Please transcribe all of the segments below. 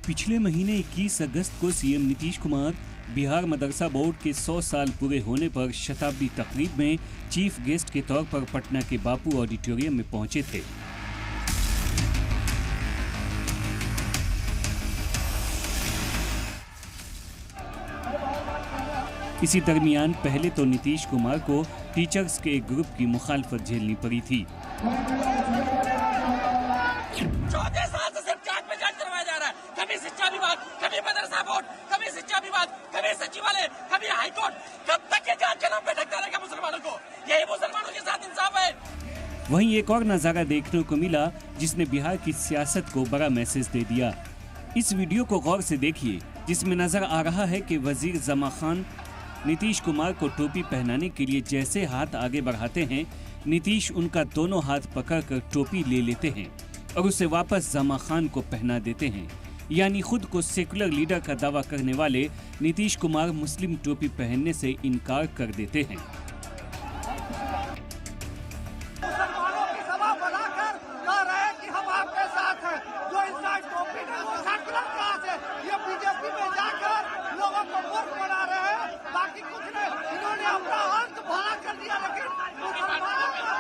पिछले महीने 21 अगस्त को सीएम नीतीश कुमार बिहार मदरसा बोर्ड के 100 साल पूरे होने पर शताब्दी तकरीब में चीफ गेस्ट के तौर पर पटना के बापू ऑडिटोरियम में पहुंचे थे। इसी दरमियान पहले तो नीतीश कुमार को टीचर्स के एक ग्रुप की मुखालफत झेलनी पड़ी थी। 14 साल से सिर्फ चाट में जांच करवाया जा रहा है। कभी शिक्षा विभाग, कभी मदरसा बोर्ड, कभी शिक्षा विभाग, कभी सचिवालय, कभी हाईकोर्ट। कब तक ये जांच के नाम पे ढकता रहेगा मुसलमानों को? यही मुसलमानों के साथ इंसाफ है। वहीं एक और नजारा देखने को मिला जिसने बिहार की सियासत को बड़ा मैसेज दे दिया। इस वीडियो को गौर से देखिए, जिसमें नजर आ रहा है कि वजीर जमा खान नीतीश कुमार को टोपी पहनाने के लिए जैसे हाथ आगे बढ़ाते हैं, नीतीश उनका दोनों हाथ पकड़कर टोपी ले लेते हैं और उसे वापस जमा खान को पहना देते हैं। यानी खुद को सेकुलर लीडर का दावा करने वाले नीतीश कुमार मुस्लिम टोपी पहनने से इनकार कर देते हैं। मुसलमानों की सभा बनाकर कह रहे हैं कि हम आपके साथ हैं। जो इंसान टोपी में वो सेकुलर क्लास है। ये बीजेपी में जाकर लोगों को मूर्ख बना रहे हैं, बाकी कुछ नहीं। इन्होंने अपना अंत भला कर दिया, लेकिन मुसलमानों को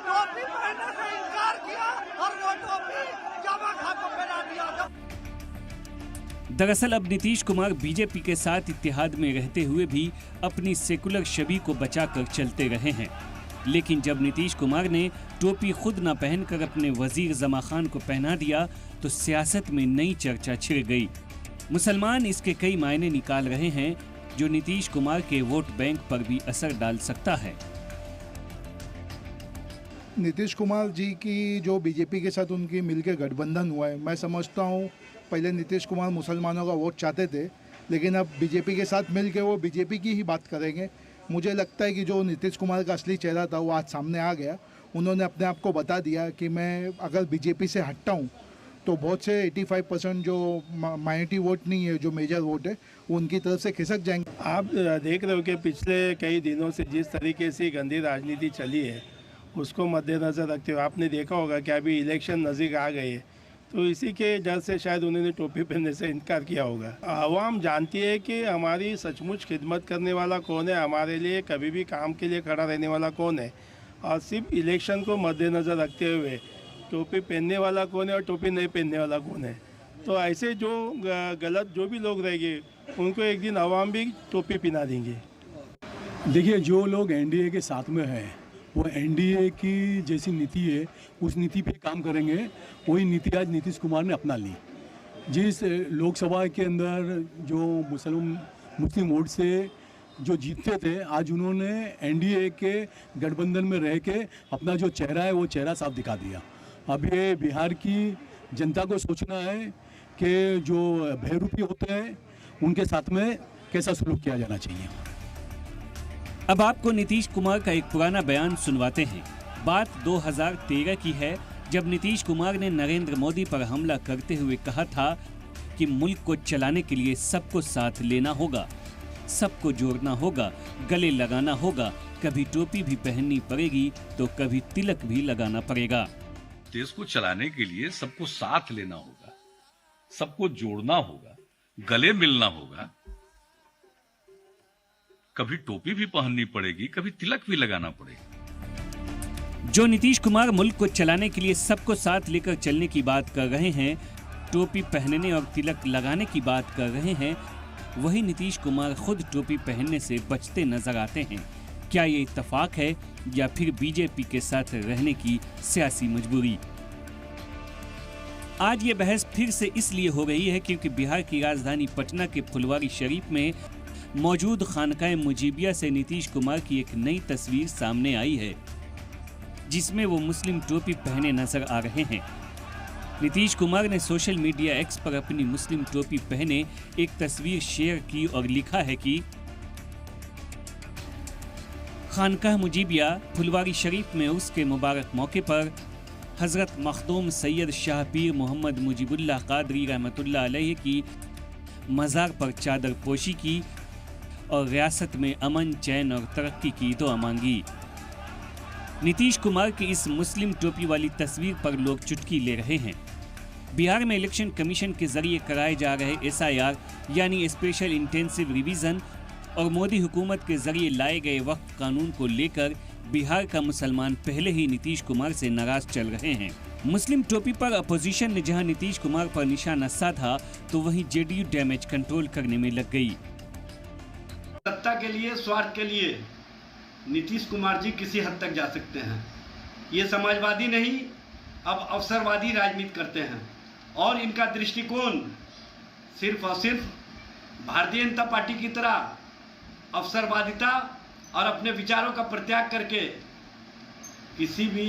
टोपी पहनने से इनकार किया और वो टोपी जमा खान को पहना दिया। दरअसल अब नीतीश कुमार बीजेपी के साथ इत्तेहाद में रहते हुए भी अपनी सेकुलर छवि को बचाकर चलते रहे हैं। लेकिन जब नीतीश कुमार ने टोपी खुद न पहनकर अपने वजीर जमा खान को पहना दिया तो सियासत में नई चर्चा छिड़ गई। मुसलमान इसके कई मायने निकाल रहे हैं जो नीतीश कुमार के वोट बैंक पर भी असर डाल सकता है। नीतीश कुमार जी की जो बीजेपी के साथ उनकी मिलकर गठबंधन हुआ है, मैं समझता हूँ पहले नीतीश कुमार मुसलमानों का वोट चाहते थे, लेकिन अब बीजेपी के साथ मिलकर वो बीजेपी की ही बात करेंगे। मुझे लगता है कि जो नीतीश कुमार का असली चेहरा था वो आज सामने आ गया। उन्होंने अपने आप को बता दिया कि मैं अगर बीजेपी से हटता हूँ तो बहुत से 85% जो माइनॉरिटी वोट नहीं है, जो मेजर वोट है, वो उनकी तरफ से खिसक जाएंगे। आप देख रहे हो कि पिछले कई दिनों से जिस तरीके से गंदी राजनीति चली है उसको मद्देनज़र रखते हुए आपने देखा होगा कि अभी इलेक्शन नज़दीक आ गए, तो इसी के डर से शायद उन्होंने टोपी पहनने से इनकार किया होगा। आवाम जानती है कि हमारी सचमुच खिदमत करने वाला कौन है, हमारे लिए कभी भी काम के लिए खड़ा रहने वाला कौन है, और सिर्फ इलेक्शन को मद्देनज़र रखते हुए टोपी पहनने वाला कौन है और टोपी नहीं पहनने वाला कौन है। तो ऐसे जो गलत जो भी लोग रहेंगे उनको एक दिन आवाम भी टोपी पहना देंगे। देखिए, जो लोग एनडीए के साथ में हैं वो एनडीए की जैसी नीति है उस नीति पे काम करेंगे। वही नीति आज नीतीश कुमार ने अपना ली। जिस लोकसभा के अंदर जो मुस्लिम वोट से जो जीतते थे, आज उन्होंने एनडीए के गठबंधन में रह के अपना जो चेहरा है वो चेहरा साफ दिखा दिया। अब ये बिहार की जनता को सोचना है कि जो बहरूपी होते हैं उनके साथ में कैसा सलूक किया जाना चाहिए। अब आपको नीतीश कुमार का एक पुराना बयान सुनवाते हैं। बात 2013 की है, जब नीतीश कुमार ने नरेंद्र मोदी पर हमला करते हुए कहा था कि मुल्क को चलाने के लिए सबको साथ लेना होगा, सबको जोड़ना होगा, गले लगाना होगा, कभी टोपी भी पहननी पड़ेगी तो कभी तिलक भी लगाना पड़ेगा। देश को चलाने के लिए सबको साथ लेना होगा, सबको जोड़ना होगा, गले मिलना होगा, कभी टोपी भी पहननी पड़ेगी, कभी तिलक भी लगाना पड़ेगा। जो नीतीश कुमार मुल्क को चलाने के लिए सबको साथ लेकर चलने की बात कर रहे हैं, टोपी पहनने और तिलक लगाने की बात कर रहे हैं, वही नीतीश कुमार खुद टोपी पहनने से बचते नजर आते हैं। क्या ये इत्तेफाक है या फिर बीजेपी के साथ रहने की सियासी मजबूरी? आज ये बहस फिर से इसलिए हो रही है क्योंकि बिहार की राजधानी पटना के फुलवारी शरीफ में मौजूद खानकाए मुजीबिया से नीतीश कुमार की एक नई तस्वीर सामने आई है, जिसमें वो मुस्लिम टोपी पहने नजर आ रहे हैं। नीतीश कुमार ने सोशल मीडिया एक्स पर अपनी मुस्लिम टोपी पहने एक तस्वीर शेयर की और लिखा है कि खानकाह मुजीबिया फुलवारी शरीफ में उसके मुबारक मौके पर हजरत मखदूम सैयद शाह पीर मोहम्मद मुजीबुल्लाह कादरी रहमतुल्लाह अलैहि की मज़ार पर चादर पोशी की और रियासत में अमन, चैन और तरक्की की दुआ मांगी। नीतीश कुमार की इस मुस्लिम टोपी वाली तस्वीर पर लोग चुटकी ले रहे हैं। बिहार में इलेक्शन कमीशन के जरिए कराए जा रहे SIR यानी स्पेशल इंटेंसिव रिवीजन और मोदी हुकूमत के जरिए लाए गए वक्फ कानून को लेकर बिहार का मुसलमान पहले ही नीतीश कुमार से नाराज चल रहे हैं। मुस्लिम टोपी पर अपोजिशन ने जहां नीतीश कुमार पर निशाना साधा तो वहीं JDU डैमेज कंट्रोल करने में लग गई। सत्ता के लिए, स्वार्थ के लिए नीतीश कुमार जी किसी हद तक जा सकते हैं। ये समाजवादी नहीं, अब अवसरवादी राजनीति करते हैं और इनका दृष्टिकोण सिर्फ और सिर्फ भारतीय जनता पार्टी की तरह अवसरवादिता और अपने विचारों का परित्याग करके किसी भी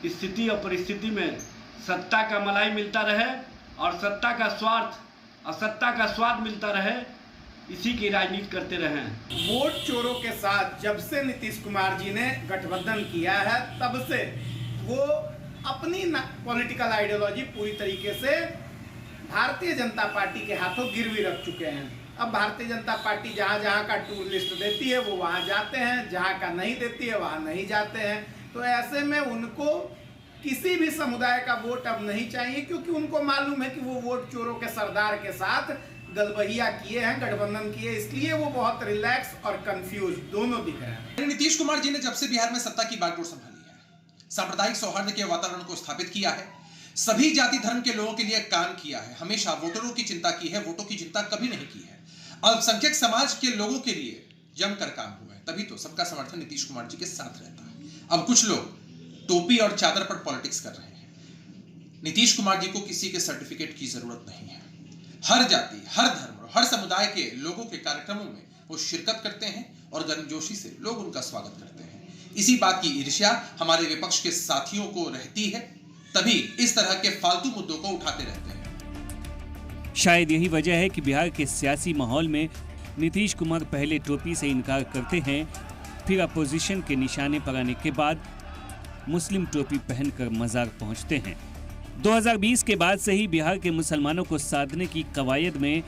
स्थिति और परिस्थिति में सत्ता का मलाई मिलता रहे और सत्ता का स्वार्थ और सत्ता का स्वाद मिलता रहे, इसी की राजनीति करते रहे। वोट चोरों के साथ जब से नीतीश कुमार जी ने गठबंधन किया है तब से वो अपनी पॉलिटिकल आइडियोलॉजी पूरी तरीके से भारतीय जनता पार्टी के हाथों गिरवी रख चुके हैं। अब भारतीय जनता पार्टी जहाँ जहाँ का टूर लिस्ट देती है वो वहाँ जाते हैं, जहाँ का नहीं देती है वहाँ नहीं जाते हैं। तो ऐसे में उनको किसी भी समुदाय का वोट अब नहीं चाहिए, क्योंकि उनको मालूम है कि वो वोट चोरों के सरदार के साथ गलबहिया किए हैं, गठबंधन किए, इसलिए वो बहुत रिलैक्स और कंफ्यूज दोनों दिख रहे हैं। नीतीश कुमार जी ने जब से बिहार में सत्ता की बागडोर संभाली है, सांप्रदायिक सौहार्द के वातावरण को स्थापित किया है, सभी जाति धर्म के लोगों के लिए काम किया है, हमेशा वोटरों की चिंता की है, वोटों की चिंता कभी नहीं की है, अल्पसंख्यक समाज के लोगों के लिए जमकर काम हुआ है, तभी तो सबका समर्थन नीतीश कुमार जी के साथ रहता है। अब कुछ लोग टोपी और चादर पर पॉलिटिक्स कर रहे हैं। नीतीश कुमार जी को किसी के सर्टिफिकेट की जरूरत नहीं है। हर जाति, हर धर्म और हर समुदाय के लोगों के कार्यक्रमों में वो शिरकत करते हैं और गर्मजोशी से लोग उनका स्वागत करते हैं। इसी बात की ईर्ष्या हमारे विपक्ष के साथियों को रहती है, तभी इस तरह के फालतू मुद्दों को उठाते रहते हैं। शायद यही वजह है कि बिहार के सियासी माहौल में नीतीश कुमार पहले टोपी से इनकार करते हैं, फिर अपोजिशन के निशाने पर आने के बाद मुस्लिम टोपी पहनकर मजार पहुंचते हैं। 2020 के बाद से ही बिहार के मुसलमानों को साधने की कवायद में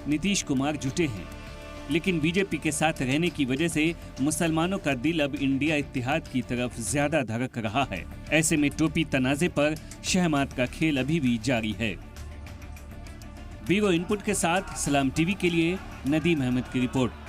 नीतीश कुमार जुटे हैं, लेकिन बीजेपी के साथ रहने की वजह से मुसलमानों का दिल अब इंडिया इत्तेहाद की तरफ ज्यादा धड़क रहा है। ऐसे में टोपी तनाजे पर शहमात का खेल अभी भी जारी है। ब्यूरो इनपुट के साथ सलाम टीवी के लिए नदीम अहमद की रिपोर्ट।